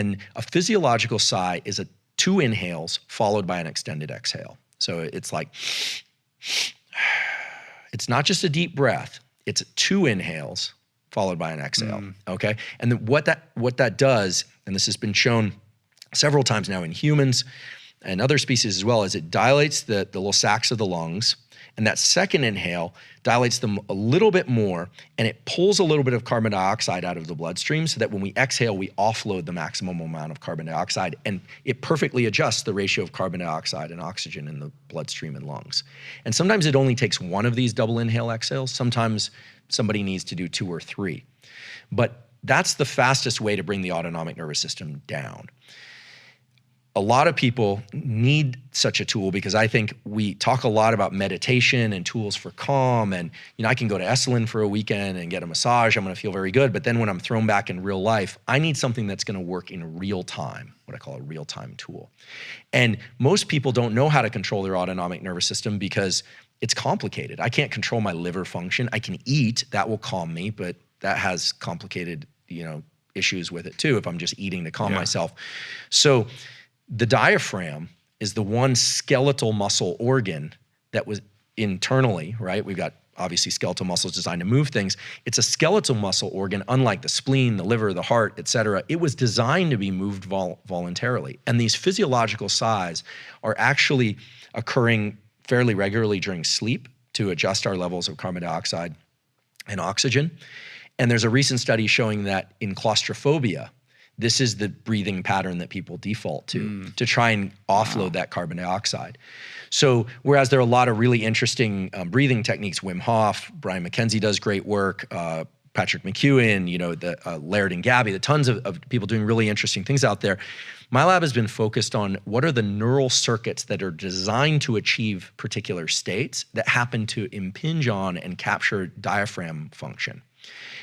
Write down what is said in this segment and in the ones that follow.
And a physiological sigh is 2 inhales followed by an extended exhale. So it's like, it's not just a deep breath, it's 2 inhales followed by an exhale, okay? And what that does, and this has been shown several times now in humans and other species as well, is it dilates the little sacs of the lungs, and that second inhale dilates them a little bit more, and it pulls a little bit of carbon dioxide out of the bloodstream so that when we exhale, we offload the maximum amount of carbon dioxide, and it perfectly adjusts the ratio of carbon dioxide and oxygen in the bloodstream and lungs. And sometimes it only takes 1 of these double inhale exhales. Sometimes somebody needs to do 2 or 3. But that's the fastest way to bring the autonomic nervous system down. A lot of people need such a tool because I think we talk a lot about meditation and tools for calm, and I can go to Esalen for a weekend and get a massage, I'm gonna feel very good, but then when I'm thrown back in real life, I need something that's gonna work in real time, what I call a real-time tool. And most people don't know how to control their autonomic nervous system because it's complicated. I can't control my liver function. I can eat, that will calm me, but that has complicated, issues with it too if I'm just eating to calm myself. So the diaphragm is the one skeletal muscle organ that was internally, right? We've got obviously skeletal muscles designed to move things. It's a skeletal muscle organ, unlike the spleen, the liver, the heart, et cetera. It was designed to be moved voluntarily. And these physiological sighs are actually occurring fairly regularly during sleep to adjust our levels of carbon dioxide and oxygen. And there's a recent study showing that in claustrophobia, this is the breathing pattern that people default to try and offload that carbon dioxide. So whereas there are a lot of really interesting breathing techniques, Wim Hof, Brian McKenzie does great work, Patrick McEwen, Laird and Gabby, the tons of people doing really interesting things out there. My lab has been focused on what are the neural circuits that are designed to achieve particular states that happen to impinge on and capture diaphragm function.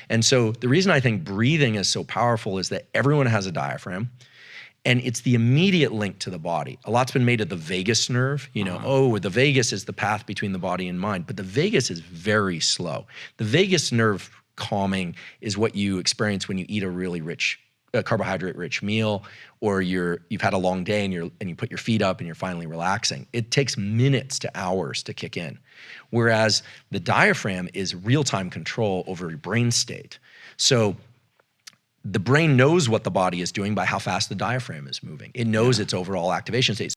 And so the reason I think breathing is so powerful is that everyone has a diaphragm, and it's the immediate link to the body. A lot's been made of the vagus nerve, the vagus is the path between the body and mind, but the vagus is very slow. The vagus nerve calming is what you experience when you eat a really rich, carbohydrate-rich meal, or you've had a long day and you put your feet up and you're finally relaxing. It takes minutes to hours to kick in. Whereas the diaphragm is real-time control over your brain state. So the brain knows what the body is doing by how fast the diaphragm is moving. It knows its overall activation state.